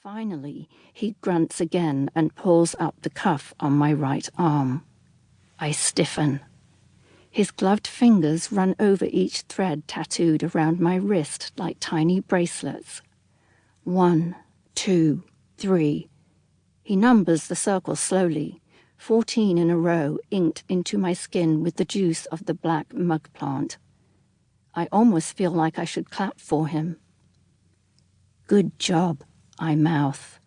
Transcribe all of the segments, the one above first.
Finally, he grunts again and pulls up the cuff on my right arm. I stiffen. His gloved fingers run over each thread tattooed around my wrist like tiny bracelets. 1, 2, 3. He numbers the circles slowly, 14 in a row inked into my skin with the juice of the black mug plant. I almost feel like I should clap for him. Good job, I mouth.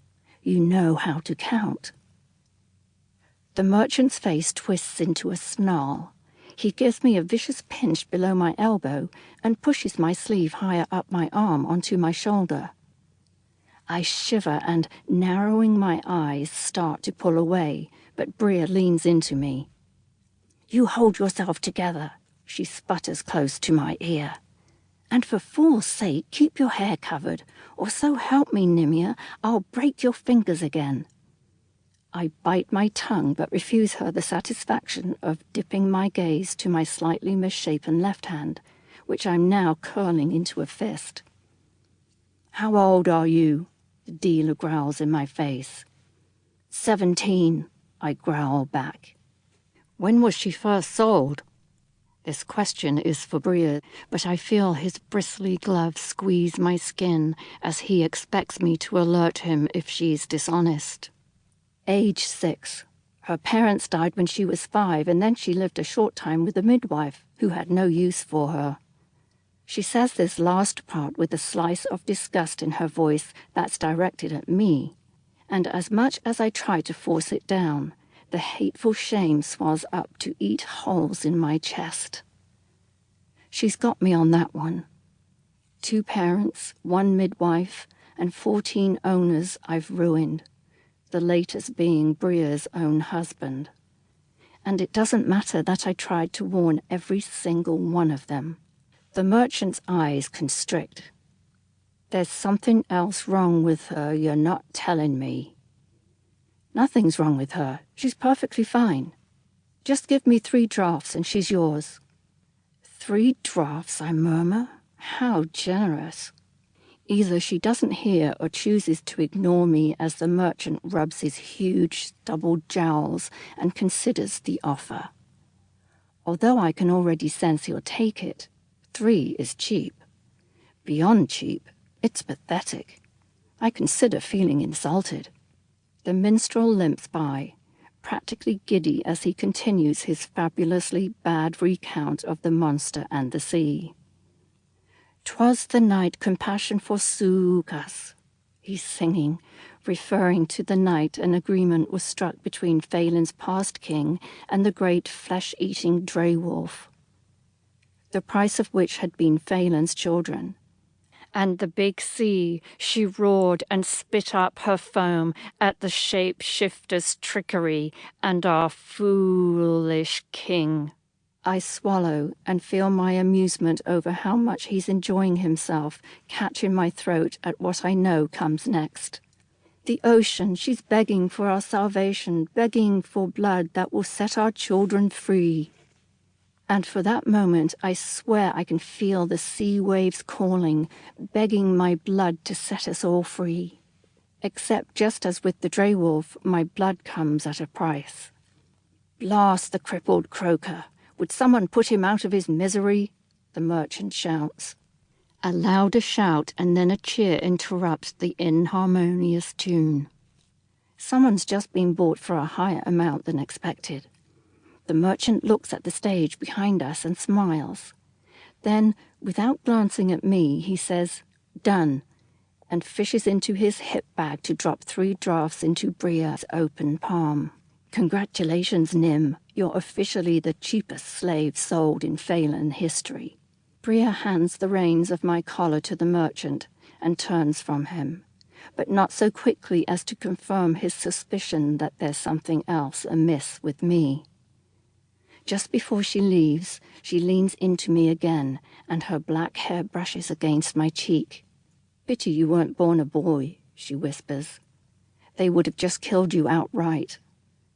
You know how to count. The merchant's face twists into a snarl. He gives me a vicious pinch below my elbow and pushes my sleeve higher up my arm onto my shoulder. I shiver and, narrowing my eyes, start to pull away, but Bria leans into me. You hold yourself together, she sputters close to my ear. And for fool's sake, keep your hair covered, or so help me, Nimia, I'll break your fingers again. I bite my tongue but refuse her the satisfaction of dipping my gaze to my slightly misshapen left hand, which I'm now curling into a fist. How old are you? The dealer growls in my face. 17, I growl back. When was she first sold? This question is for Bria, but I feel his bristly gloves squeeze my skin as he expects me to alert him if she's dishonest. Age 6. Her parents died when she was 5, and then she lived a short time with a midwife who had no use for her. She says this last part with a slice of disgust in her voice that's directed at me, and as much as I try to force it down, the hateful shame swells up to eat holes in my chest. She's got me on that one. 2 parents, 1 midwife, and 14 owners I've ruined, the latest being Bria's own husband. And it doesn't matter that I tried to warn every single one of them. The merchant's eyes constrict. There's something else wrong with her you're not telling me. Nothing's wrong with her. She's perfectly fine. Just give me 3 drafts and she's yours. 3 drafts, I murmur. How generous. Either she doesn't hear or chooses to ignore me as the merchant rubs his huge double jowls and considers the offer. Although I can already sense he'll take it, 3 is cheap. Beyond cheap, it's pathetic. I consider feeling insulted. The minstrel limps by, practically giddy as he continues his fabulously bad recount of the monster and the sea. 'Twas the night compassion forsook us, he's singing, referring to the night an agreement was struck between Faelen's past king and the great flesh-eating dray-wolf, the price of which had been Faelen's children. And the big sea, she roared and spit up her foam at the shape-shifter's trickery and our foolish king. I swallow and feel my amusement over how much he's enjoying himself catch in my throat at what I know comes next. The ocean, she's begging for our salvation, begging for blood that will set our children free. And for that moment, I swear I can feel the sea waves calling, begging my blood to set us all free. Except just as with the dray wolf, my blood comes at a price. Blast the crippled croaker. Would someone put him out of his misery? The merchant shouts. A louder shout and then a cheer interrupts the inharmonious tune. Someone's just been bought for a higher amount than expected. The merchant looks at the stage behind us and smiles. Then, without glancing at me, he says, "Done," and fishes into his hip bag to drop 3 drafts into Bria's open palm. Congratulations, Nim. You're officially the cheapest slave sold in Faelen history. Bria hands the reins of my collar to the merchant and turns from him, but not so quickly as to confirm his suspicion that there's something else amiss with me. Just before she leaves, she leans into me again, and her black hair brushes against my cheek. "Pity you weren't born a boy," she whispers. "They would have just killed you outright,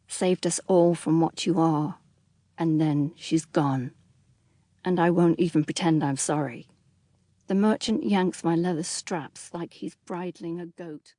saved us all from what you are." And then she's gone. And I won't even pretend I'm sorry. The merchant yanks my leather straps like he's bridling a goat.